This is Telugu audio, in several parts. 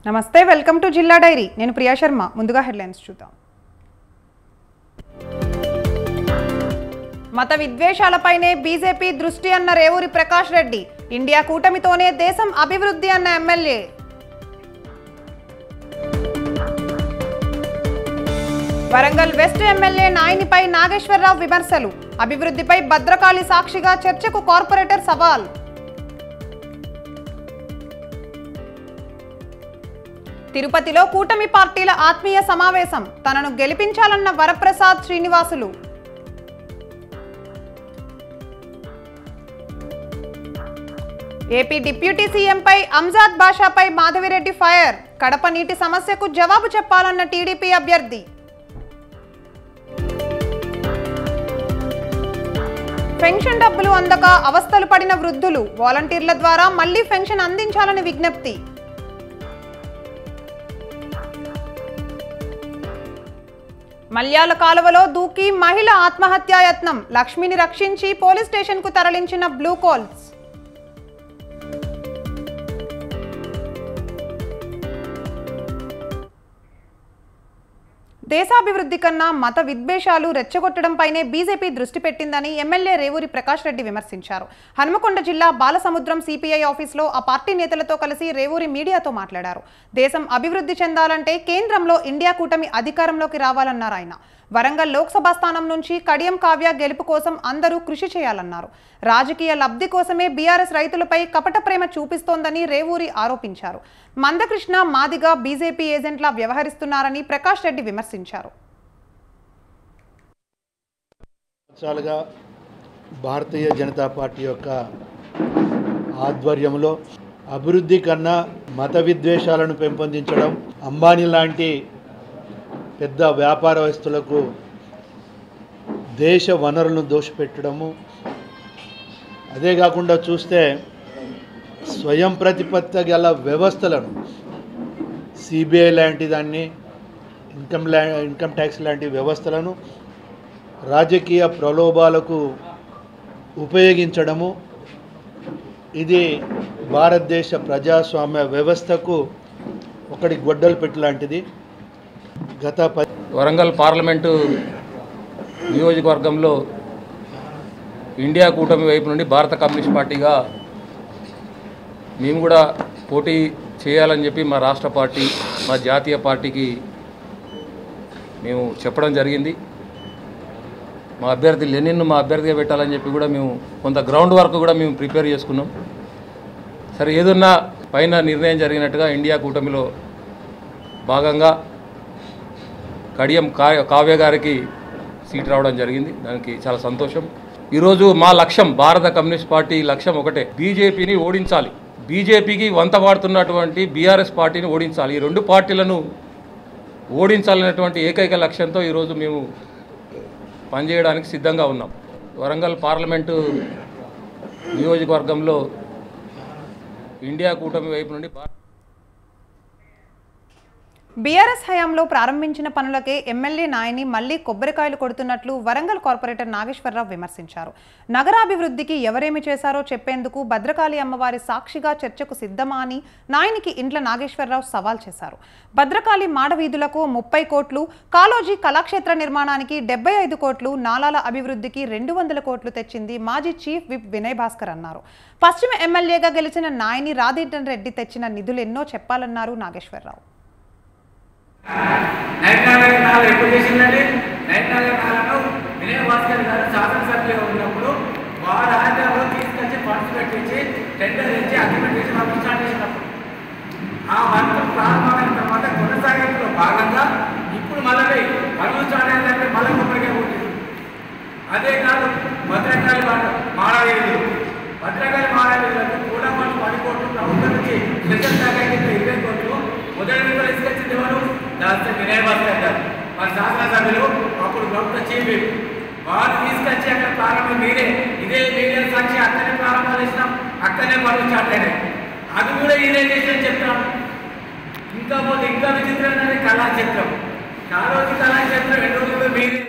నమస్తే వెల్కమ్ టు జిల్లా డైరీ నేను ప్రియా శర్మ ముందుగా హెడ్లైన్స్ చూద్దాం మత విద్వేషాలపైనే బీజేపీ దృష్టి అన్న రేవూరి ప్రకాష్ రెడ్డి ఇండియా కూటమితోనే దేశం అభివృద్ధి అన్న ఎమ్మెల్యే వరంగల్ వెస్ట్ ఎమ్మెల్యే నాయనిపై నాగేశ్వరరావు విమర్శలు అభివృద్ధిపై భద్రకాళి సాక్షిగా చర్చకు కార్పొరేటర్ సవాల్ తిరుపతిలో కూటమి పార్టీల ఆత్మీయ సమావేశం తనను గెలిపించాలన్న వరప్రసాద్ శ్రీనివాసులు ఏపీ డిప్యూటీ సీఎంపై అంజాద్ బాషాపై మాధవిరెడ్డి ఫైర్ కడప నీటి సమస్యకు జవాబు చెప్పాలన్న టీడీపీ అభ్యర్థి పెన్షన్ డబ్బులు అందక అవస్థలు పడిన వృద్ధులు వాలంటీర్ల ద్వారా మళ్లీ పెన్షన్ అందించాలని విజ్ఞప్తి మల్యాల కాలువలో దూకి మహిళ ఆత్మహత్యాయత్నం లక్ష్మిని రక్షించి పోలీస్ స్టేషన్కు తరలించిన బ్లూ కోల్స్ దేశాభివృద్ధి కన్నా మత విద్వేషాలు రెచ్చగొట్టడంపైనే బీజేపీ దృష్టి పెట్టిందని ఎమ్మెల్యే రేవూరి ప్రకాష్ రెడ్డి విమర్శించారు. హనుమకొండ జిల్లా బాలసముద్రం సిపిఐ ఆఫీసులో ఆ పార్టీ నేతలతో కలిసి రేవూరి మీడియాతో మాట్లాడారు. దేశం అభివృద్ధి చెందాలంటే కేంద్రంలో ఇండియా కూటమి అధికారంలోకి రావాలన్నారు ఆయన. వరంగల్ లోక్సభ స్థానం నుంచి కడియం కావ్య గెలుపు కోసం అందరూ కృషి చేయాలన్నారు. రాజకీయ లబ్ధి కోసమే బీఆర్ఎస్ రైతులపై కపట ప్రేమ చూపిస్తోందని రేవూరి ఆరోపించారు. మందకృష్ణ మాదిగా బీజేపీ ఏజెంట్లా వ్యవహరిస్తున్నారని ప్రకాష్ రెడ్డి విమర్శించారు. భారతీయ జనతా పార్టీ యొక్క ఆధ్వర్యంలో అభివృద్ధి కన్నా మత విద్వేషాలను పెంపొందించడం, అంబానీ లాంటి పెద్ద వ్యాపారస్తులకు దేశ వనరులను దోషపెట్టడము, అదే కాకుండా చూస్తే స్వయం ప్రతిపత్తి గల వ్యవస్థలను సిబిఐ లాంటి దాన్ని ఇన్కమ్ ట్యాక్స్ లాంటి వ్యవస్థలను రాజకీయ ప్రలోభాలకు ఉపయోగించడము, ఇది భారతదేశ ప్రజాస్వామ్య వ్యవస్థకు ఒకటి గొడ్డలు పెట్టి లాంటిది. వరంగల్ పార్లమెంటు నియోజకవర్గంలో ఇండియా కూటమి వైపు నుండి భారత కమ్యూనిస్ట్ పార్టీగా మేము కూడా పోటీ చేయాలని చెప్పి మా రాష్ట్ర పార్టీ, మా జాతీయ పార్టీకి మేము చెప్పడం జరిగింది. మా అభ్యర్థి లెనిన్ను మా అభ్యర్థిగా పెట్టాలని చెప్పి కూడా మేము కొంత గ్రౌండ్ వర్క్ కూడా మేము ప్రిపేర్ చేసుకున్నాం. సరే, ఏదన్నా పైన నిర్ణయం జరిగినట్టుగా ఇండియా కూటమిలో భాగంగా కడియం కావ్య గారికి సీట్ రావడం జరిగింది. దానికి చాలా సంతోషం. ఈరోజు మా లక్ష్యం, భారత కమ్యూనిస్ట్ పార్టీ లక్ష్యం ఒకటే, బీజేపీని ఓడించాలి. బీజేపీకి వంత వాడుతున్నటువంటి బీఆర్ఎస్ పార్టీని ఓడించాలి. ఈ రెండు పార్టీలను ఓడించాలనేటువంటి ఏకైక లక్ష్యంతో ఈరోజు మేము పనిచేయడానికి సిద్ధంగా ఉన్నాం. వరంగల్ పార్లమెంటు నియోజకవర్గంలో ఇండియా కూటమి వైపు నుండి బీఆర్ఎస్ హయాంలో ప్రారంభించిన పనులకే ఎమ్మెల్యే నాయని మళ్లీ కొబ్బరికాయలు కొడుతున్నట్లు వరంగల్ కార్పొరేటర్ నాగేశ్వరరావు విమర్శించారు. నగరాభివృద్ధికి ఎవరేమి చేశారో చెప్పేందుకు భద్రకాళి అమ్మవారి సాక్షిగా చర్చకు సిద్ధమా అని నాయనికి ఇంట్ల నాగేశ్వరరావు సవాల్ చేశారు. భద్రకాళి మాడవీధులకు 30 కోట్లు, కాలోజీ కళాక్షేత్ర నిర్మాణానికి 75 కోట్లు, నాలాల అభివృద్ధికి 200 కోట్లు తెచ్చింది మాజీ చీఫ్ విప్ వినయ్ భాస్కర్ అన్నారు. పశ్చిమ ఎమ్మెల్యేగా గెలిచిన నాయని రాధేటన్ రెడ్డి తెచ్చిన నిధులెన్నో చెప్పాలన్నారు నాగేశ్వరరావు. ఎప్పుడు చేసిందండి? నైట్నగర్ వినయ్ భాస్కర్ గారు శాసనసభ్యులుగా ఉన్నప్పుడు వారు ఆంధ్రలో తీసుకొచ్చి ఫండ్స్ పెట్టించి టెండర్ ఇచ్చి అగ్రిమెంట్ చేసి వర్క్ స్టార్ట్ చేసినప్పుడు ఆ వర్క్ ప్రారంభమైన తర్వాత కొనసాగింపులో భాగంగా ఇప్పుడు మళ్ళీ పనులు స్టార్ట్ అయిందంటే మళ్ళీ కొబ్బరిగా ఉంటుంది. అదే కాదు, భద్రకాళి మాడవీధులకు కూడా మనం 10 కోట్లు ప్రభుత్వం నుంచి స్పెషల్ ప్యాకేజ్ 20 కోట్లు మొదటి విడుదల తీసుకొచ్చింది ఎవరు? దాంతో వినయ్ భాస్కర్ గారు, మన శాసనసభ్యులు, అప్పుడు ప్రభుత్వ చీఫ్ వారు తీసుకొచ్చి అక్కడ ప్రారంభం మీరే, ఇదే మీడియా సాక్షి అక్కడనే ప్రారంభం చేసినాం, అక్కడనే పనులు స్టార్ట్ అయినాయి. అది కూడా ఈయన చేసిన చెప్తాం. ఇంకా పోతే ఇంకా విచిత్రంగానే కళాక్షేత్రం, కాలోజీ కళాక్షేత్రం 2 రోజులు మీరే.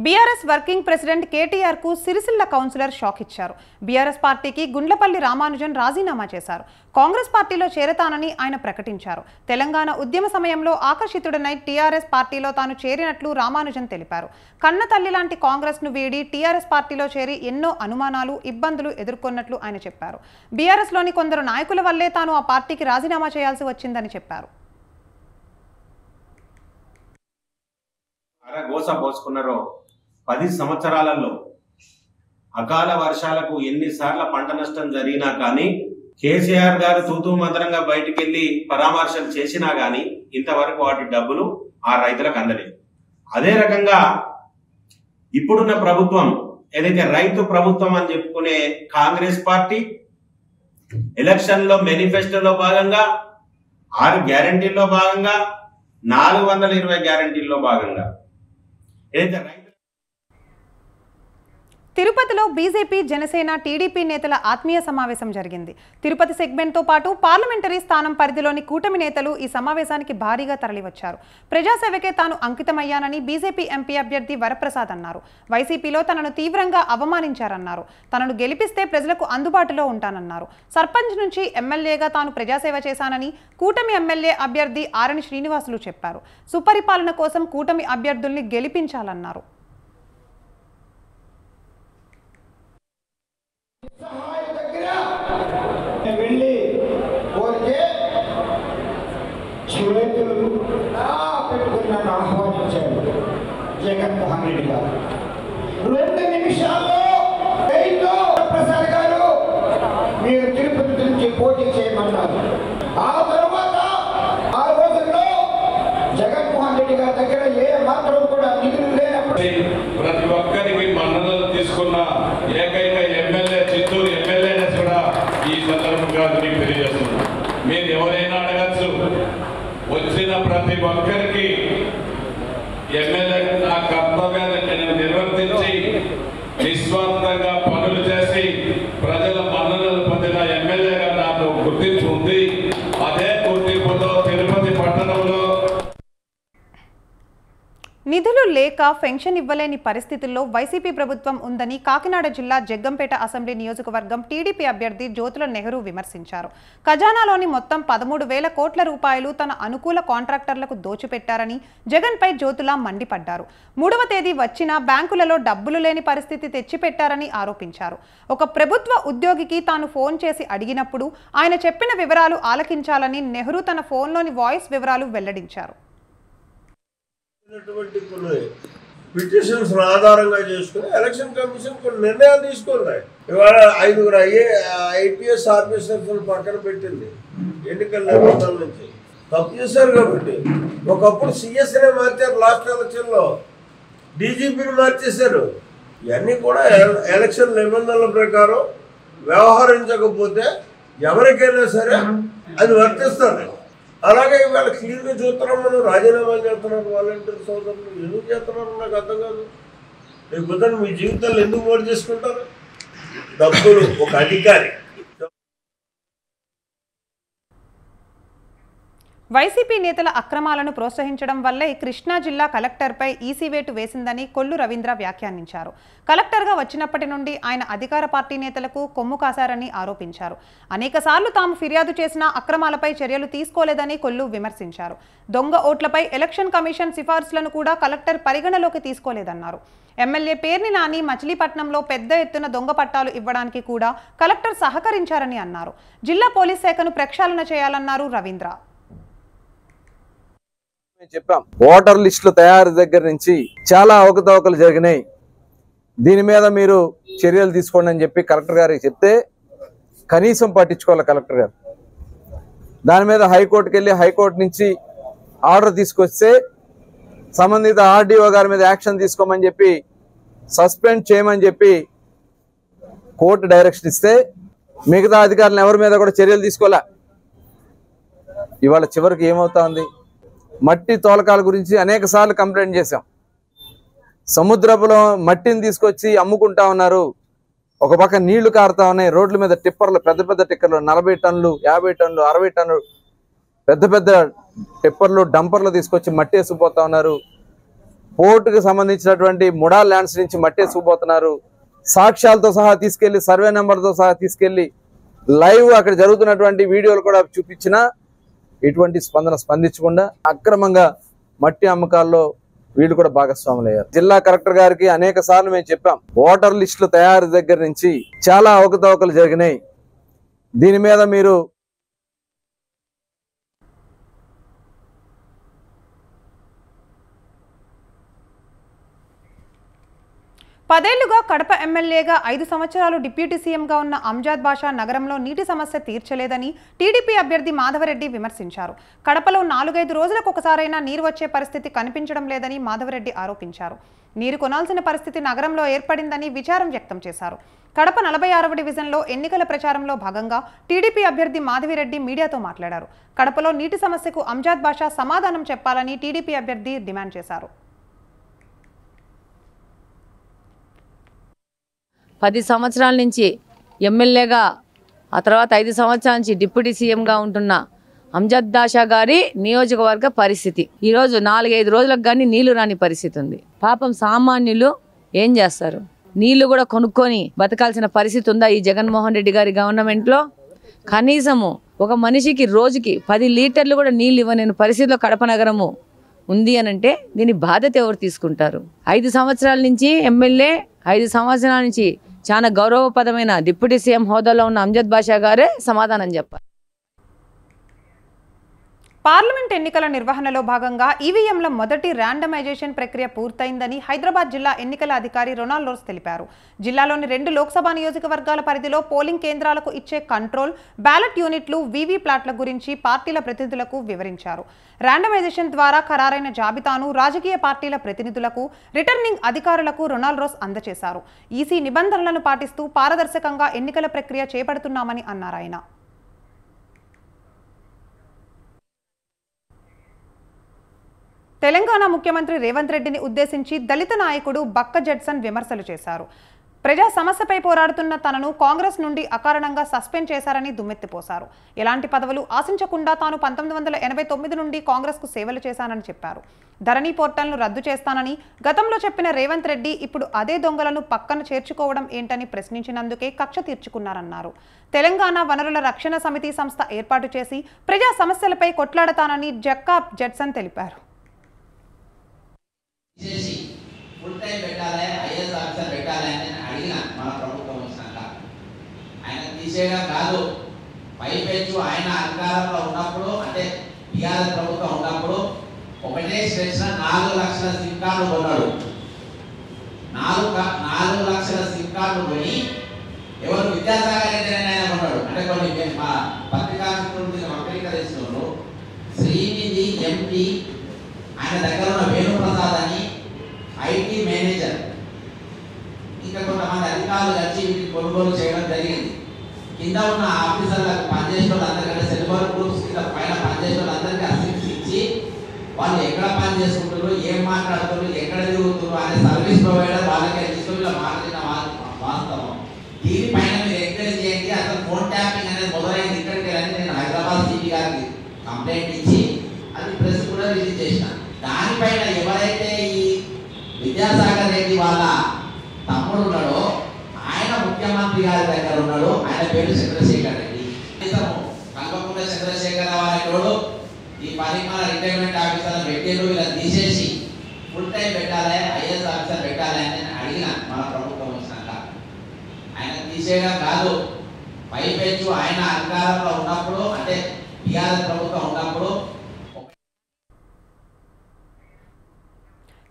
బీఆర్ఎస్ వర్కింగ్ ప్రెసిడెంట్ కేటీఆర్ కు సిరిసిల్ల కౌన్సిలర్ షాక్ ఇచ్చారు. బీఆర్ఎస్ పార్టీకి గుండ్లపల్లి రామానుజన్ రాజీనామా చేశారు. కాంగ్రెస్ పార్టీలో చేరతానని ఆయన ప్రకటించారు. తెలంగాణ ఉద్యమ సమయంలో ఆకర్షితుడనై టీఆర్ఎస్ పార్టీలో తాను చేరినట్లు రామానుజన్ తెలిపారు. కన్న తల్లి లాంటి కాంగ్రెస్ ను వీడి టీఆర్ఎస్ పార్టీలో చేరి ఎన్నో అనుమానాలు, ఇబ్బందులు ఎదుర్కొన్నట్లు ఆయన చెప్పారు. బీఆర్ఎస్ లోని కొందరు నాయకుల వల్లే తాను ఆ పార్టీకి రాజీనామా చేయాల్సి వచ్చిందని చెప్పారు. గోస పోసుకున్నారో 10 సంవత్సరాలలో అకాల వర్షాలకు ఎన్నిసార్లు పంట నష్టం జరిగినా కానీ కేసీఆర్ గారు తూతూ మంత్రంగా బయటికి వెళ్ళి పరామర్శలు చేసినా కానీ ఇంతవరకు వాటి డబ్బులు ఆ రైతులకు అందలేదు. అదే రకంగా ఇప్పుడున్న ప్రభుత్వం ఏదైతే రైతు ప్రభుత్వం అని చెప్పుకునే కాంగ్రెస్ పార్టీ ఎలక్షన్లో మేనిఫెస్టోలో భాగంగా 6 గ్యారంటీల్లో భాగంగా 420 గ్యారంటీల్లో భాగంగా ఏదైతే రైతు తిరుపతిలో బీజేపీ, జనసేన, టీడీపీ నేతల ఆత్మీయ సమావేశం జరిగింది. తిరుపతి సెగ్మెంట్తో పాటు పార్లమెంటరీ స్థానం పరిధిలోని కూటమి నేతలు ఈ సమావేశానికి భారీగా తరలివచ్చారు. ప్రజాసేవకే తాను అంకితమయ్యానని బీజేపీ ఎంపీ అభ్యర్థి వరప్రసాద్ అన్నారు. వైసీపీలో తనను తీవ్రంగా అవమానించారన్నారు. తనను గెలిపిస్తే ప్రజలకు అందుబాటులో ఉంటానన్నారు. సర్పంచ్ నుంచి ఎమ్మెల్యేగా తాను ప్రజాసేవ చేశానని కూటమి ఎమ్మెల్యే అభ్యర్థి ఆరణి శ్రీనివాసులు చెప్పారు. సుపరిపాలన కోసం కూటమి అభ్యర్థుల్ని గెలిపించాలన్నారు. వెళ్ళి కోరితే చేతులు పెట్టుకుని నన్ను ఆహ్వానించాడు జగన్మోహన్ రెడ్డి గారు. 2 నిమిషాల్లో ప్రసాద్ గారు మీరు తిరుపతి నుంచి పోటీ చేయమన్నారు. ఆ తర్వాత ఆ రోజుల్లో జగన్మోహన్ రెడ్డి గారి దగ్గర ఏ మాత్రం కూడా నిధులు లేనప్పుడు ప్రతి ఒక్కరికి మన్ననలు తీసుకున్న ఏకైక ఎమ్మెల్యే చిత్తూరు ఎమ్మెల్యేనే కూడా ఈ సందర్భంగా మీకు తెలియజేస్తున్నాను. మీరు ఎవరైనా అడగచ్చు, వచ్చిన ప్రతి ఒక్కరికి ఎమ్మెల్యే నా కర్తవ్యాన్ని నేను నిర్వర్తించి నిస్వార్థంగా పనులు చేసి ప్రజల మన్ననలు పొందిన ఎమ్మెల్యేగా నాకు గుర్తింపు ఉంది. అదే గుర్తింపుతో తిరుపతి పట్టణంలో నిధులు లేక పెన్షన్ ఇవ్వలేని పరిస్థితుల్లో వైసీపీ ప్రభుత్వం ఉందని కాకినాడ జిల్లా జగ్గంపేట అసెంబ్లీ నియోజకవర్గం టీడీపీ అభ్యర్థి జ్యోతుల నెహ్రూ విమర్శించారు. ఖజానాలోని మొత్తం 13,000 కోట్ల రూపాయలు తన అనుకూల కాంట్రాక్టర్లకు దోచిపెట్టారని జగన్పై జ్యోతుల మండిపడ్డారు. 3వ తేదీ వచ్చినా బ్యాంకులలో డబ్బులు లేని పరిస్థితి తెచ్చిపెట్టారని ఆరోపించారు. ఒక ప్రభుత్వ ఉద్యోగికి తాను ఫోన్ చేసి అడిగినప్పుడు ఆయన చెప్పిన వివరాలు ఆలకించాలని నెహ్రూ తన ఫోన్లోని వాయిస్ వివరాలు వెల్లడించారు. పిటిషన్స్ ఆధారంగా చేసుకుని ఎలక్షన్ కమిషన్ కొన్ని నిర్ణయాలు తీసుకున్నాయి. ఇవాళ 5 IPS ఆఫీసర్స్ పక్కన పెట్టింది ఎన్నికల నిబంధనల నుంచి. తప్పు చేశారు కాబట్టి ఒకప్పుడు సిఎస్నే మార్చారు. లాస్ట్ ఎలక్షన్లో డీజీపీని మార్చేశారు. ఇవన్నీ కూడా ఎలక్షన్ నిబంధనల ప్రకారం వ్యవహరించకపోతే ఎవరికైనా సరే అది వర్తిస్తుంది. అలాగే ఇవాళ క్లియర్గా చూస్తున్నాం, మనం రాజీనామా చేస్తున్నారు వాలంటీర్ సోదరులు. ఎందుకు చేస్తున్నారు నాకు అర్థం కాదు. లేకపోతే మీ జీవితాలు ఎందుకు ఓటు చేసుకుంటారు? డబ్బులు ఒక అధికారి. వైసీపీ నేతల అక్రమాలను ప్రోత్సహించడం వల్లే కృష్ణా జిల్లా కలెక్టర్పై ఈసీ వేటు వేసిందని కొల్లు రవీంద్ర వ్యాఖ్యానించారు. కలెక్టర్గా వచ్చినప్పటి నుండి ఆయన అధికార పార్టీ నేతలకు కొమ్ము కాశారని ఆరోపించారు. అనేకసార్లు తాము ఫిర్యాదు చేసినా అక్రమాలపై చర్యలు తీసుకోలేదని కొల్లు విమర్శించారు. దొంగ ఓట్లపై ఎలక్షన్ కమిషన్ సిఫార్సులను కూడా కలెక్టర్ పరిగణలోకి తీసుకోలేదన్నారు. ఎమ్మెల్యే పేర్ని నాని మచిలీపట్నంలో పెద్ద ఎత్తున దొంగ పట్టాలు ఇవ్వడానికి కూడా కలెక్టర్ సహకరించారని అన్నారు. జిల్లా పోలీస్ శాఖను ప్రక్షాళన చేయాలన్నారు రవీంద్ర. చెప్పాం, ఓటర్ లిస్టుల తయారీ దగ్గర నుంచి చాలా అవకతవకలు జరిగినాయి, దీని మీద మీరు చర్యలు తీసుకోండి అని చెప్పి కలెక్టర్ గారికి చెప్తే కనీసం పట్టించుకోవాలి కలెక్టర్ గారు. దాని మీద హైకోర్టుకి వెళ్ళి హైకోర్టు నుంచి ఆర్డర్ తీసుకొస్తే సంబంధిత ఆర్డీఓ గారి మీద యాక్షన్ తీసుకోమని చెప్పి సస్పెండ్ చేయమని చెప్పి కోర్టు డైరెక్షన్ ఇస్తే మిగతా అధికారులు ఎవరి మీద కూడా చర్యలు తీసుకోలే. ఇవాళ చివరికి ఏమవుతా ఉంది, మట్టి తోలకాల గురించి అనేక సార్లు కంప్లైంట్ చేశాం. సముద్రపులో మట్టిని తీసుకొచ్చి అమ్ముకుంటా ఉన్నారు. ఒక పక్క నీళ్లు కారుతా ఉన్నాయి, రోడ్ల మీద టిప్పర్లు, పెద్ద పెద్ద టిప్పర్లు 40 టన్నులు 50 టన్నులు 60 టన్నులు పెద్ద పెద్ద టిప్పర్లు డంపర్లు తీసుకొచ్చి మట్టి వేసిపోతా ఉన్నారు. పోర్టుకు సంబంధించినటువంటి ముడా ల్యాండ్స్ నుంచి మట్టి వేసుకుపోతున్నారు. సాక్ష్యాలతో సహా తీసుకెళ్లి, సర్వే నెంబర్తో సహా తీసుకెళ్లి లైవ్ అక్కడ జరుగుతున్నటువంటి వీడియోలు కూడా చూపించినా ఎటువంటి స్పందించకుండా అక్రమంగా మట్టి అమ్మకాల్లో వీళ్ళు కూడా భాగస్వాములు అయ్యారు. జిల్లా కలెక్టర్ గారికి అనేక సార్లు మేము చెప్పాం, ఓటర్ లిస్టుల తయారీ దగ్గర నుంచి చాలా అవకతవకలు జరిగినాయి. దీని మీద మీరు పదేళ్లుగా కడప ఎమ్మెల్యేగా 5 సంవత్సరాలు డిప్యూటీ సీఎంగా ఉన్న అంజాద్ బాషా నగరంలో నీటి సమస్య తీర్చలేదని టీడీపీ అభ్యర్థి మాధవరెడ్డి విమర్శించారు. కడపలో 4-5 రోజులకు ఒకసారైనా నీరు వచ్చే పరిస్థితి కనిపించడం లేదని మాధవరెడ్డి ఆరోపించారు. నీరు కొనాల్సిన పరిస్థితి నగరంలో ఏర్పడిందని విచారం వ్యక్తం చేశారు. కడప 46వ డివిజన్లో ఎన్నికల ప్రచారంలో భాగంగా టీడీపీ అభ్యర్థి మాధవిరెడ్డి మీడియాతో మాట్లాడారు. కడపలో నీటి సమస్యకు అంజాద్ బాషా సమాధానం చెప్పాలని టీడీపీ అభ్యర్థి డిమాండ్ చేశారు. 10 సంవత్సరాల నుంచి ఎమ్మెల్యేగా, ఆ తర్వాత 5 సంవత్సరాల నుంచి డిప్యూటీ సీఎంగా ఉంటున్న అంజద్ బాషా గారి నియోజకవర్గ పరిస్థితి ఈరోజు 4-5 రోజులకు కానీ నీళ్లు రాని పరిస్థితి ఉంది. పాపం సామాన్యులు ఏం చేస్తారు? నీళ్లు కూడా కొనుక్కొని బతకాల్సిన పరిస్థితి ఉందా ఈ జగన్మోహన్ రెడ్డి గారి గవర్నమెంట్లో? కనీసము ఒక మనిషికి రోజుకి 10 లీటర్లు కూడా నీళ్ళు ఇవ్వలేని పరిస్థితిలో కడప నగరము ఉంది అనంటే దీని బాధ్యత ఎవరు తీసుకుంటారు? 5 సంవత్సరాల నుంచి ఎమ్మెల్యే, 5 సంవత్సరాల నుంచి చాలా గౌరవప్రదమైన డిప్యూటీ సీఎం హోదాలో ఉన్న అంజద్ బాషా గారే సమాధానం చెప్పారు. పార్లమెంట్ ఎన్నికల నిర్వహణలో భాగంగా ఈవీఎంల మొదటి ర్యాండమైజేషన్ ప్రక్రియ పూర్తయిందని హైదరాబాద్ జిల్లా ఎన్నికల అధికారి రొనాల్డ్ రోస్ తెలిపారు. జిల్లాలోని 2 లోక్సభ నియోజకవర్గాల పరిధిలో పోలింగ్ కేంద్రాలకు ఇచ్చే కంట్రోల్, బ్యాలెట్ యూనిట్లు, వీవీ ప్లాట్ల గురించి పార్టీల ప్రతినిధులకు వివరించారు. ర్యాండమైజేషన్ ద్వారా ఖరారైన జాబితాను రాజకీయ పార్టీల ప్రతినిధులకు, రిటర్నింగ్ అధికారులకు రొనాల్డ్ రోస్ అందజేశారు. ఈసీ నిబంధనలను పాటిస్తూ పారదర్శకంగా ఎన్నికల ప్రక్రియ చేపడుతున్నామని అన్నారు ఆయన. తెలంగాణ ముఖ్యమంత్రి రేవంత్ రెడ్డిని ఉద్దేశించి దళిత నాయకుడు బక్క జడ్సన్ విమర్శలు చేశారు. ప్రజా సమస్యపై పోరాడుతున్న తనను కాంగ్రెస్ నుండి అకారణంగా సస్పెండ్ చేశారని దుమ్మెత్తిపోశారు. ఎలాంటి పదవులు ఆశించకుండా తాను 1989 నుండి కాంగ్రెస్కు సేవలు చేశానని చెప్పారు. ధరణి పోర్టల్ను రద్దు చేస్తానని గతంలో చెప్పిన రేవంత్ రెడ్డి ఇప్పుడు అదే దొంగలను పక్కన చేర్చుకోవడం ఏంటని ప్రశ్నించినందుకే కక్ష తీర్చుకున్నారన్నారు. తెలంగాణ వనరుల రక్షణ సమితి సంస్థ ఏర్పాటు చేసి ప్రజా సమస్యలపై కొట్లాడతానని జక్కా జడ్సన్ తెలిపారు. ఫుల్ టైం పెట్టాలి, ఐఏఎస్ ఆఫీసర్ పెట్టాలి అని నేను అడిగిన మన ప్రభుత్వం వచ్చినాక. ఆయన తీసేయడం కాదు, పైపెచ్చు ఆయన అధికారంలో ఉన్నప్పుడు, అంటే టీఆర్ఎస్ ప్రభుత్వం ఉన్నప్పుడు ఒకటే స్టేషన్ 4 లక్షల సిమ్ కార్డు కొన్నాడు. 4 లక్షల సిమ్ కార్డు కొని ఎవరు విద్యాసాగర్ రెడ్డి ఆయన కొన్నాడు. అంటే కొన్ని మా పత్రికా వక్రీకరిస్తున్నారు. శ్రీనిధి ఎంపీ, ఆయన దగ్గర ఉన్న వేణుప్రసాద్ అని ఐటీ మేనేజర్, ఇంకా కొంతమంది అధికారులు వచ్చి వీటిని కొనుగోలు చేయడం జరిగింది. కింద ఉన్న ఆఫీసర్లకు పనిచేసే వాళ్ళందరికంటే సిల్వర్ గ్రూప్స్ కింద పైన పనిచేసే వాళ్ళందరికీ అసిస్ట్ ఇచ్చి వాళ్ళు ఎక్కడ పని చేసుకుంటారు, ఏం మాట్లాడుతున్నారు, ఎక్కడ తిరుగుతున్నారు అనే సర్వీస్ ప్రొవైడర్ వాళ్ళకే తీసుకుని మాట్లాడిన వాస్తవం. దీనిపైన మీరు ఎంక్వైరీ చేయండి. అసలు ఫోన్ ట్యాపింగ్ అనేది మొదలైంది ఇక్కడికి వెళ్ళి నేను హైదరాబాద్ సిటీ గారికి కంప్లైంట్ ఇచ్చి అది ప్రెస్ కూడా రిలీజ్ చేసిన. దానిపైన ఎవరైతే ఈ విద్యాసాగర్ రెడ్డి వాళ్ళ తమ్ముడు ఉన్నాడో ఆయన ముఖ్యమంత్రి గారి దగ్గర ఉన్నాడు. ఆయన పేరు చంద్రశేఖర్ రెడ్డి. కల్పకుండా చంద్రశేఖర్ రావు అనేటోడు ఈ పరిమాణ రిటైర్మెంట్ ఆఫీసర్లు పెట్టేడు, ఇలా తీసేసి ఫుల్ టైం పెట్టాలి, ఐఏఎస్ ఆఫీసర్ పెట్టాలి అని నేను అడిగిన మన ప్రభుత్వం వచ్చినాక. ఆయన తీసేయడం కాదు, పైపెచ్చు ఆయన అధికారంలో ఉన్నప్పుడు, అంటే టీఆర్ఎస్ ప్రభుత్వం ఉన్నప్పుడు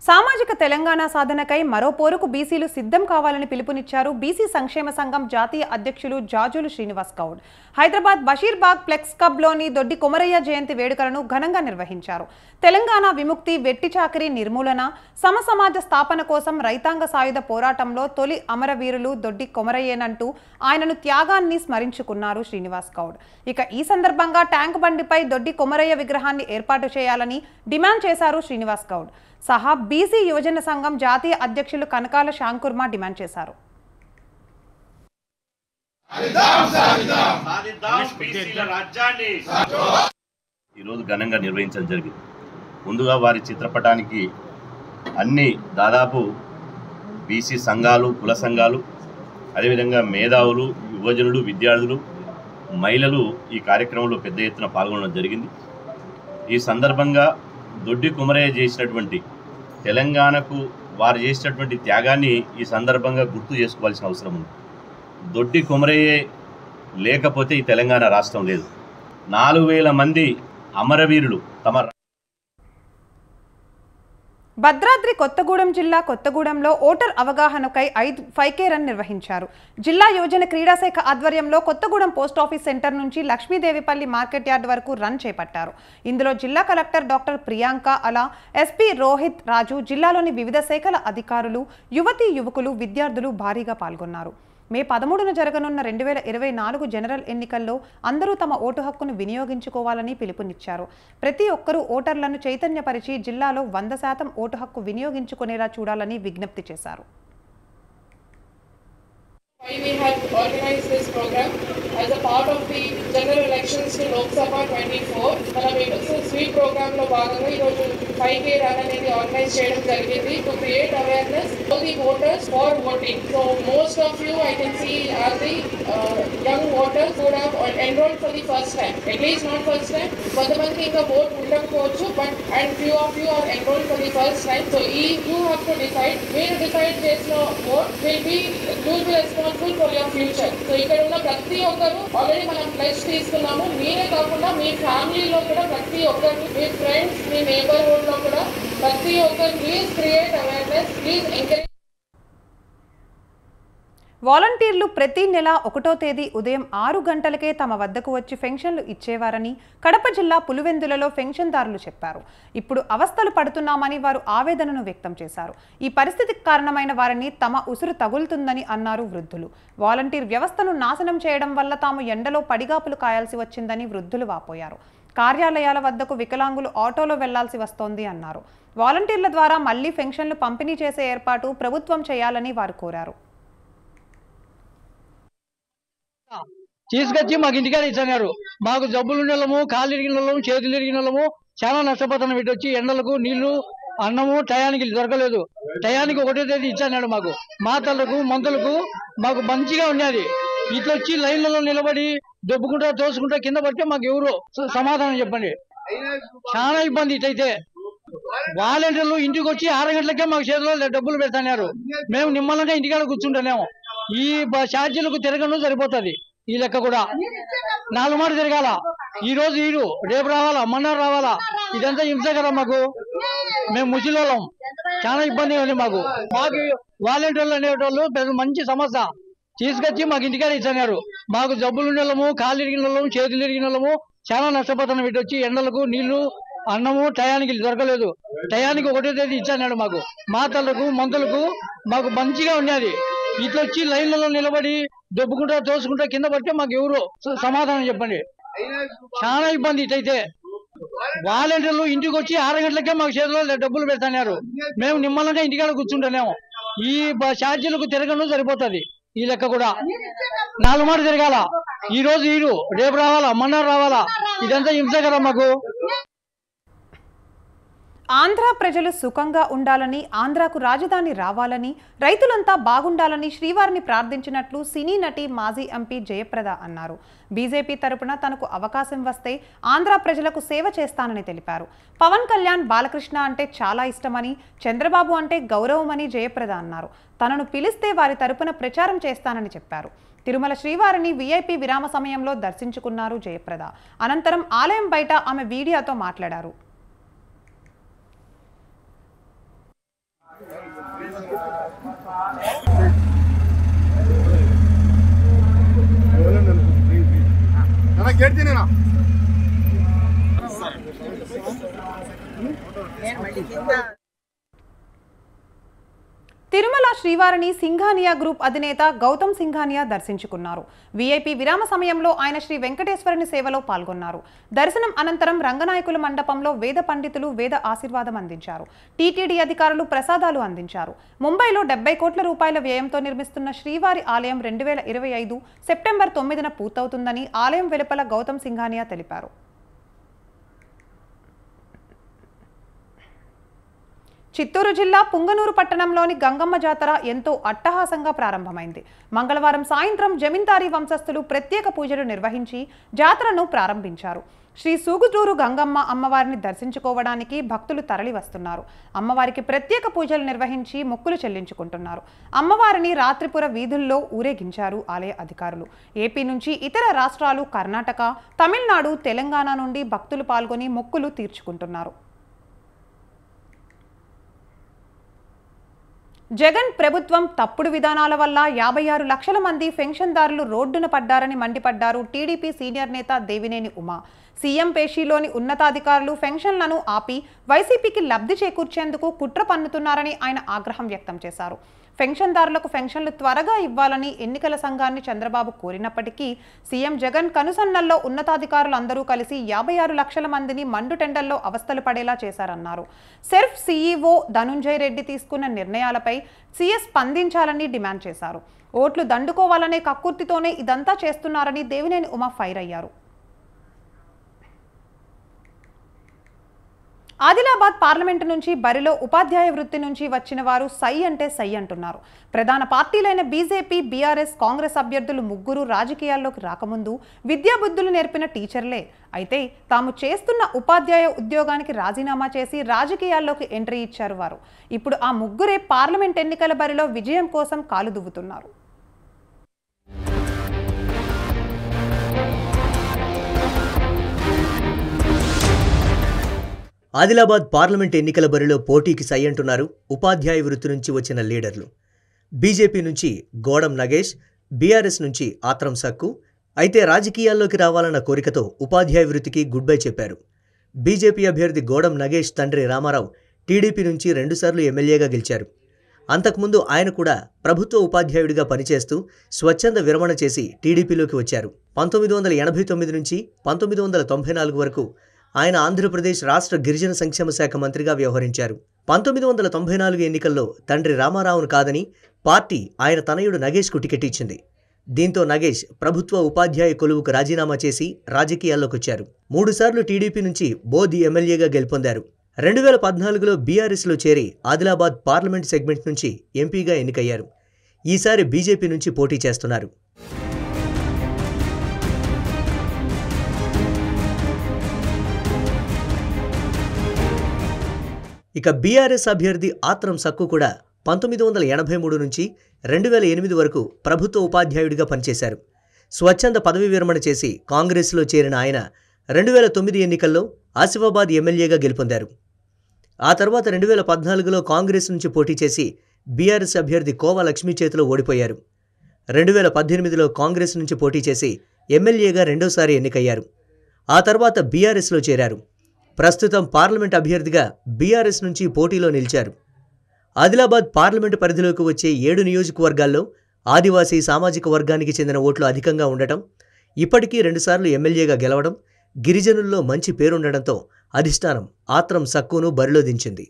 సామాజిక తెలంగాణ సాధనకై మరో పోరుకు బీసీలు సిద్ధం కావాలని పిలుపునిచ్చారు బీసీ సంక్షేమ సంఘం జాతీయ అధ్యక్షులు జాజులు శ్రీనివాస్ గౌడ్. హైదరాబాద్ బషీర్బాగ్ ఫ్లెక్స్ క్లబ్లోని దొడ్డి కొమరయ్య జయంతి వేడుకలను ఘనంగా నిర్వహించారు. తెలంగాణ విముక్తి, వెట్టి చాకిరీ నిర్మూలన, సమసమాజ స్థాపన కోసం రైతాంగ సాయుధ పోరాటంలో తొలి అమరవీరులు దొడ్డి కొమరయ్యేనంటూ ఆయనను త్యాగాన్ని స్మరించుకున్నారు శ్రీనివాస్ గౌడ్. ఇక ఈ సందర్భంగా ట్యాంక్ బండిపై దొడ్డి కొమరయ్య విగ్రహాన్ని ఏర్పాటు చేయాలని డిమాండ్ చేశారు శ్రీనివాస్ గౌడ్ సహా బీసీ యువజన సంఘం జాతీయ అధ్యక్షులు కనకాల శాంకుర్మ డిమాండ్ చేశారు. ఈరోజు ఘనంగా నిర్వహించడం జరిగింది. ముందుగా వారి చిత్రపటానికి అన్ని దాదాపు బీసీ సంఘాలు, కుల సంఘాలు, అదేవిధంగా మేధావులు, యువజనులు, విద్యార్థులు, మహిళలు ఈ కార్యక్రమంలో పెద్ద ఎత్తున పాల్గొనడం జరిగింది. ఈ సందర్భంగా దొడ్డి కుమరయ్య చేసినటువంటి తెలంగాణకు వారు చేసినటువంటి త్యాగాన్ని ఈ సందర్భంగా గుర్తు చేసుకోవాల్సిన అవసరం ఉంది. దొడ్డి కుమరయ్యే లేకపోతే ఈ తెలంగాణ రాష్ట్రం లేదు. 4000 మంది అమరవీరులు తమ భద్రాద్రి కొత్తగూడెం జిల్లా కొత్తగూడెంలో ఓటర్ అవగాహనకై 5K రన్ నిర్వహించారు. జిల్లా యువజన క్రీడాశాఖ ఆధ్వర్యంలో కొత్తగూడెం పోస్టాఫీస్ సెంటర్ నుంచి లక్ష్మీదేవిపల్లి మార్కెట్ యార్డ్ వరకు రన్ చేపట్టారు. ఇందులో జిల్లా కలెక్టర్ డాక్టర్ ప్రియాంక అలా, ఎస్పీ రోహిత్ రాజు, జిల్లాలోని వివిధ శాఖల అధికారులు, యువతీ యువకులు, విద్యార్థులు భారీగా పాల్గొన్నారు. మే 13న జరగనున్న 2024 జనరల్ ఎన్నికల్లో అందరూ తమ ఓటు హక్కును వినియోగించుకోవాలని పిలుపునిచ్చారు. ప్రతి ఒక్కరూ ఓటర్లను చైతన్యపరిచి జిల్లాలో 100% ఓటు హక్కు వినియోగించుకునేలా చూడాలని విజ్ఞప్తి చేశారు. We have organized this program as a part of the general elections to Lok Sabha 24. So sweep program lo bhaganga ee roju 5K run anedi organize cheyadam jarigindi to create awareness for the voters for voting. So most of you I can see are the young voters who have enrolled for the first time. At least not first time. Kontamandi inga vote undakapochu, but and few of you are enrolled for the first time. So you have to decide. Where decide chesina vote will be responsible for your future. So ఇక్కడ ఉన్న ప్రతి ఒక్కరు ఆల్రెడీ మనం ప్లస్ తీసుకున్నాము. మీరే కాకుండా మీ ఫ్యామిలీలో కూడా ప్రతి ఒక్కరు, మీ ఫ్రెండ్స్, మీ నేబర్హుడ్ లో కూడా ప్రతి ఒక్కరు please create awareness, please encourage. వాలంటీర్లు ప్రతి నెల 1వ తేదీ ఉదయం 6 గంటలకే తమ వద్దకు వచ్చి పెన్షన్లు ఇచ్చేవారని కడప జిల్లా పులివెందులలో పెన్షన్దారులు చెప్పారు. ఇప్పుడు అవస్థలు పడుతున్నామని వారు ఆవేదనను వ్యక్తం చేశారు. ఈ పరిస్థితికి కారణమైన వారిని తమ ఉసురు తగులుతుందని అన్నారు వృద్ధులు. వాలంటీర్ వ్యవస్థను నాశనం చేయడం వల్ల తాము ఎండలో పడిగాపులు కాయాల్సి వచ్చిందని వృద్ధులు వాపోయారు. కార్యాలయాల వద్దకు వికలాంగులు ఆటోలో వెళ్లాల్సి వస్తోంది అన్నారు. వాలంటీర్ల ద్వారా మళ్లీ పెన్షన్లు పంపిణీ చేసే ఏర్పాటు ప్రభుత్వం చేయాలని వారు కోరారు. తీసుకొచ్చి మాకు ఇంటికాడ ఇచ్చారు. మాకు జబ్బులు ఉండలము, కాళ్ళు ఇరిగిన వాళ్ళము, చేతులు ఇరిగిన వాళ్ళము చాలా నష్టపోతున్నాం. ఇటు వచ్చి ఎండలకు నీళ్లు, అన్నము టయానికి దొరకలేదు. టయానికి 1వ తేదీ ఇచ్చాడు. మాకు మాతలకు, మందులకు మాకు మంచిగా ఉన్నది. ఇట్లా వచ్చి లైన్లలో నిలబడి దొబ్బుకుంటా తోసుకుంటా కింద పడితే మాకు ఎవరు సమాధానం చెప్పండి. చాలా ఇబ్బంది. ఇటైతే వాలంటీర్లు ఇంటికి వచ్చి 6 గంటలకే మాకు చేతిలో డబ్బులు పెడతారు. మేము నిమ్మలంగా ఇంటికాడ కూర్చుంటానేమో. ఈ ఛార్జీలకు తిరగను సరిపోతుంది. ఈ లెక్క కూడా 4 మాట తిరగాల. ఈ రోజు ఈరు, రేపు రావాలా, మొన్నారు రావాలా. ఇదంతా హింస కదా మాకు. మేము ముసలిళ్ళం, చాలా ఇబ్బంది ఉంది మాకు. వాలంటీర్లు అనేటోళ్ళు పెద్ద మంచి సమస్య. తీసుకొచ్చి మాకు ఇంటికాడ ఇచ్చారు. మాకు జబ్బులు ఉండలము, కాళ్ళు ఇరిగిన వాళ్ళము, చేతులు ఇరిగిన వాళ్ళము చాలా నష్టపోతున్నాం. ఇటు వచ్చి ఎండలకు నీళ్లు, అన్నము టయానికి దొరకలేదు. టయానికి 1వ తేదీ ఇచ్చాడు. మాకు మాతలకు, మందులకు మాకు మంచిగా ఉన్నది. ఇట్లా వచ్చి లైన్లలో నిలబడి దొబ్బుకుంటా తోసుకుంటా కింద పడితే మాకు ఎవరు సమాధానం చెప్పండి. చాలా ఇబ్బంది. ఇటైతే వాలంటీర్లు ఇంటికి వచ్చి 6 గంటలకే మాకు చేతిలో డబ్బులు పెడతారు. మేము నిమ్మలంగా ఇంటికాడ కూర్చుంటానేమో. ఈ ఛార్జీలకు తిరగను సరిపోతుంది. ఈ లెక్క కూడా 4 మాట తిరగాల. ఈ రోజు ఈరు, రేపు రావాలా, మొన్నారు రావాలా. ఇదంతా హింస కదా మాకు. ఆంధ్ర ప్రజలు సుఖంగా ఉండాలని, ఆంధ్రాకు రాజధాని రావాలని, రైతులంతా బాగుండాలని శ్రీవారిని ప్రార్థించినట్లు సినీ నటి, మాజీ ఎంపీ జయప్రద అన్నారు. బీజేపీ తరపున తనకు అవకాశం వస్తే ఆంధ్ర ప్రజలకు సేవ చేస్తానని తెలిపారు. పవన్ కళ్యాణ్, బాలకృష్ణ అంటే చాలా ఇష్టమని, చంద్రబాబు అంటే గౌరవమని జయప్రద అన్నారు. తనను పిలిస్తే వారి తరపున ప్రచారం చేస్తానని చెప్పారు. తిరుమల శ్రీవారిని వీఐపీ విరామ సమయంలో దర్శించుకున్నారు జయప్రద. అనంతరం ఆలయం బయట ఆమె మీడియాతో మాట్లాడారు. తిరుమల శ్రీవారిని సింఘానియా గ్రూప్ అధినేత గౌతమ్ సింఘానియా దర్శించుకున్నారు. వీఐపీ విరామ సమయంలో ఆయన శ్రీ వెంకటేశ్వరుని సేవలో పాల్గొన్నారు. దర్శనం అనంతరం రంగనాయకుల మండపంలో వేద పండితులు వేద ఆశీర్వాదం అందించారు. టీటీడీ అధికారులు ప్రసాదాలు అందించారు. ముంబైలో 70 కోట్ల రూపాయల వ్యయంతో నిర్మిస్తున్న శ్రీవారి ఆలయం 2025 సెప్టెంబర్ 9న పూర్తవుతుందని ఆలయం వెలుపల గౌతమ్ సింఘానియా తెలిపారు. చిత్తూరు జిల్లా పుంగనూరు పట్టణంలోని గంగమ్మ జాతర ఎంతో అట్టహాసంగా ప్రారంభమైంది. మంగళవారం సాయంత్రం జమీందారీ వంశస్థులు ప్రత్యేక పూజలు నిర్వహించి జాతరను ప్రారంభించారు. శ్రీ సూగుటూరు గంగమ్మ అమ్మవారిని దర్శించుకోవడానికి భక్తులు తరలి వస్తున్నారు. అమ్మవారికి ప్రత్యేక పూజలు నిర్వహించి మొక్కులు చెల్లించుకుంటున్నారు. అమ్మవారిని రాత్రిపుర వీధుల్లో ఊరేగించారు ఆలయ అధికారులు. ఏపీ నుంచి ఇతర రాష్ట్రాలు, కర్ణాటక, తమిళనాడు, తెలంగాణ నుండి భక్తులు పాల్గొని మొక్కులు తీర్చుకుంటున్నారు. జగన్ ప్రభుత్వం తప్పుడు విధానాల వల్ల 56 లక్షల మంది పెన్షన్దారులు రోడ్డున పడ్డారని మండిపడ్డారు టీడీపీ సీనియర్ నేత దేవినేని ఉమా. సీఎం పేషీలోని ఉన్నతాధికారులు పెన్షన్లను ఆపి వైసీపీకి లబ్ధి చేకూర్చేందుకు కుట్ర పన్నుతున్నారని ఆయన ఆగ్రహం వ్యక్తం చేశారు. పెన్షన్దారులకు పెన్షన్లు త్వరగా ఇవ్వాలని ఎన్నికల సంఘాన్ని చంద్రబాబు కోరినప్పటికీ సీఎం జగన్ కనుసన్నల్లో ఉన్నతాధికారులు అందరూ కలిసి 56 లక్షల మందిని మండుటెండల్లో అవస్థలు పడేలా చేశారన్నారు. సెర్ఫ్ సీఈఓ ధనుంజయ్ రెడ్డి తీసుకున్న నిర్ణయాలపై సీఎస్ స్పందించాలని డిమాండ్ చేశారు. ఓట్లు దండుకోవాలనే కక్కుర్తితోనే ఇదంతా చేస్తున్నారని దేవినేని ఉమా ఫైర్ అయ్యారు. ఆదిలాబాద్ పార్లమెంటు నుంచి బరిలో ఉపాధ్యాయ వృత్తి నుంచి వచ్చిన వారు సై అంటే సై అంటున్నారు. ప్రధాన పార్టీలైన బీజేపీ, బీఆర్ఎస్, కాంగ్రెస్ అభ్యర్థులు ముగ్గురు రాజకీయాల్లోకి రాకముందు విద్యాబుద్ధులు నేర్పిన టీచర్లే. అయితే తాము చేస్తున్న ఉపాధ్యాయ ఉద్యోగానికి రాజీనామా చేసి రాజకీయాల్లోకి ఎంట్రీ ఇచ్చారు వారు. ఇప్పుడు ఆ ముగ్గురే పార్లమెంట్ ఎన్నికల బరిలో విజయం కోసం కాలు దువ్వుతున్నారు. ఆదిలాబాద్ పార్లమెంట్ ఎన్నికల బరిలో పోటీకి సై అంటున్నారు ఉపాధ్యాయ వృత్తి నుంచి వచ్చిన లీడర్లు. బీజేపీ నుంచి గోడం నగేష్, బీఆర్ఎస్ నుంచి ఆత్రం సక్కు. అయితే రాజకీయాల్లోకి రావాలన్న కోరికతో ఉపాధ్యాయ వృత్తికి గుడ్ బై చెప్పారు. బీజేపీ అభ్యర్థి గోడం నగేష్ తండ్రి రామారావు టీడీపీ నుంచి 2 సార్లు ఎమ్మెల్యేగా గెలిచారు. అంతకుముందు ఆయన కూడా ప్రభుత్వ ఉపాధ్యాయుడిగా పనిచేస్తూ స్వచ్ఛంద విరమణ చేసి టీడీపీలోకి వచ్చారు. 1989 నుంచి 1994 వరకు ఆయన ఆంధ్రప్రదేశ్ రాష్ట్ర గిరిజన సంక్షేమ శాఖ మంత్రిగా వ్యవహరించారు. 1994 ఎన్నికల్లో తండ్రి రామారావును కాదని పార్టీ ఆయన తనయుడు నగేష్కు టికెట్ ఇచ్చింది. దీంతో నగేష్ ప్రభుత్వ ఉపాధ్యాయ కొలువుకు రాజీనామా చేసి రాజకీయాల్లోకి వచ్చారు. 3 సార్లు టీడీపీ నుంచి బోధి ఎమ్మెల్యేగా గెలుపొందారు. 2014లో బీఆర్ఎస్లో చేరి ఆదిలాబాద్ పార్లమెంట్ సెగ్మెంట్ నుంచి ఎంపీగా ఎన్నికయ్యారు. ఈసారి బీజేపీ నుంచి పోటీ చేస్తున్నారు. ఇక బీఆర్ఎస్ అభ్యర్థి ఆత్రం సక్కు కూడా 1983 నుంచి 2008 వరకు ప్రభుత్వ ఉపాధ్యాయుడిగా పనిచేశారు. స్వచ్ఛంద పదవి విరమణ చేసి కాంగ్రెస్లో చేరిన ఆయన 2009 ఎన్నికల్లో ఆసిఫాబాద్ ఎమ్మెల్యేగా గెలుపొందారు. ఆ తర్వాత 2014లో కాంగ్రెస్ నుంచి పోటీ చేసి బీఆర్ఎస్ అభ్యర్థి కోవా లక్ష్మీ చేతిలో ఓడిపోయారు. 2018లో కాంగ్రెస్ నుంచి పోటీ చేసి ఎమ్మెల్యేగా రెండోసారి ఎన్నికయ్యారు. ఆ తర్వాత బీఆర్ఎస్లో చేరారు. ప్రస్తుతం పార్లమెంట్ అభ్యర్థిగా బీఆర్ఎస్ నుంచి పోటీలో నిలిచారు. ఆదిలాబాద్ పార్లమెంటు పరిధిలోకి వచ్చే 7 నియోజకవర్గాల్లో ఆదివాసీ సామాజిక వర్గానికి చెందిన ఓట్లు అధికంగా ఉండటం, ఇప్పటికీ 2 సార్లు ఎమ్మెల్యేగా గెలవడం, గిరిజనుల్లో మంచి పేరుండడంతో అధిష్టానం ఆత్రం సక్కును బరిలో దించింది.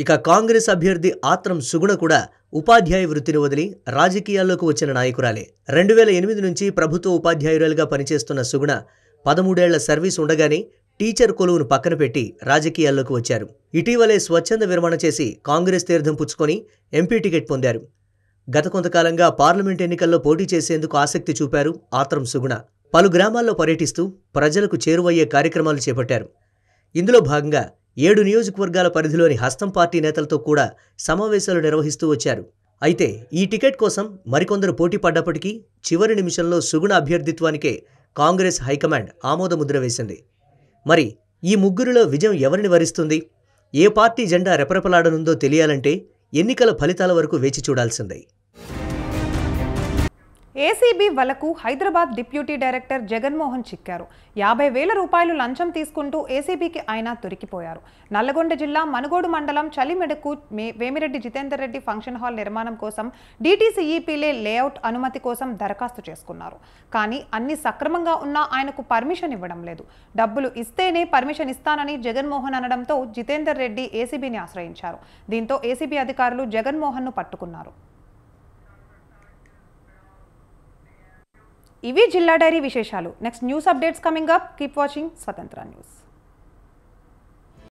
ఇక కాంగ్రెస్ అభ్యర్థి ఆత్రం సుగుణ కూడా ఉపాధ్యాయ వృత్తిని వదిలి రాజకీయాల్లోకి వచ్చిన నాయకురాలే. 2008 నుంచి ప్రభుత్వ ఉపాధ్యాయురాలుగా పనిచేస్తున్న సుగుణ 13 ఏళ్ల సర్వీస్ ఉండగానే టీచర్ కొలువును పక్కన పెట్టి రాజకీయాల్లోకి వచ్చారు. ఇటీవలే స్వచ్ఛంద విరమణ చేసి కాంగ్రెస్ తీర్థం పుచ్చుకొని ఎంపీ టికెట్ పొందారు. గత కొంతకాలంగా పార్లమెంట్ ఎన్నికల్లో పోటీ చేసేందుకు ఆసక్తి చూపారు ఆత్రం సుగుణ. పలు గ్రామాల్లో పర్యటిస్తూ ప్రజలకు చేరువయ్యే కార్యక్రమాలు చేపట్టారు. ఇందులో భాగంగా 7 నియోజకవర్గాల పరిధిలోని హస్తం పార్టీ నేతలతో కూడా సమావేశాలు నిర్వహిస్తూ వచ్చారు. అయితే ఈ టికెట్ కోసం మరికొందరు పోటీ పడ్డప్పటికీ చివరి నిమిషంలో సుగుణ అభ్యర్థిత్వానికే కాంగ్రెస్ హైకమాండ్ ఆమోదముద్ర వేసింది. మరి ఈ ముగ్గురిలో విజయం ఎవరిని వరిస్తుంది? ఏ పార్టీ జెండా రెపరెపలాడనుందో తెలియాలంటే ఎన్నికల ఫలితాల వరకు వేచి చూడాల్సిందే. ఏసీబీ వలకు హైదరాబాద్ డిప్యూటీ డైరెక్టర్ జగన్మోహన్ చిక్కారు. 50,000 రూపాయలు లంచం తీసుకుంటూ ఏసీబీకి ఆయన దొరికిపోయారు. నల్లగొండ జిల్లా మనుగోడు మండలం చలిమెడకు వేమిరెడ్డి జితేందర్ రెడ్డి ఫంక్షన్ హాల్ నిర్మాణం కోసం డీటీసీఈపీలే లేఅవుట్ అనుమతి కోసం దరఖాస్తు చేసుకున్నారు. కానీ అన్ని సక్రమంగా ఉన్నా ఆయనకు పర్మిషన్ ఇవ్వడం లేదు. డబ్బులు ఇస్తేనే పర్మిషన్ ఇస్తానని జగన్మోహన్ అనడంతో జితేందర్ రెడ్డి ఏసీబీని ఆశ్రయించారు. దీంతో ఏసీబీ అధికారులు జగన్మోహన్ను పట్టుకున్నారు. ఇవి జిల్లా డైరీ విశేషాలు. Next news updates coming up. Keep watching స్వతంత్ర న్యూస్.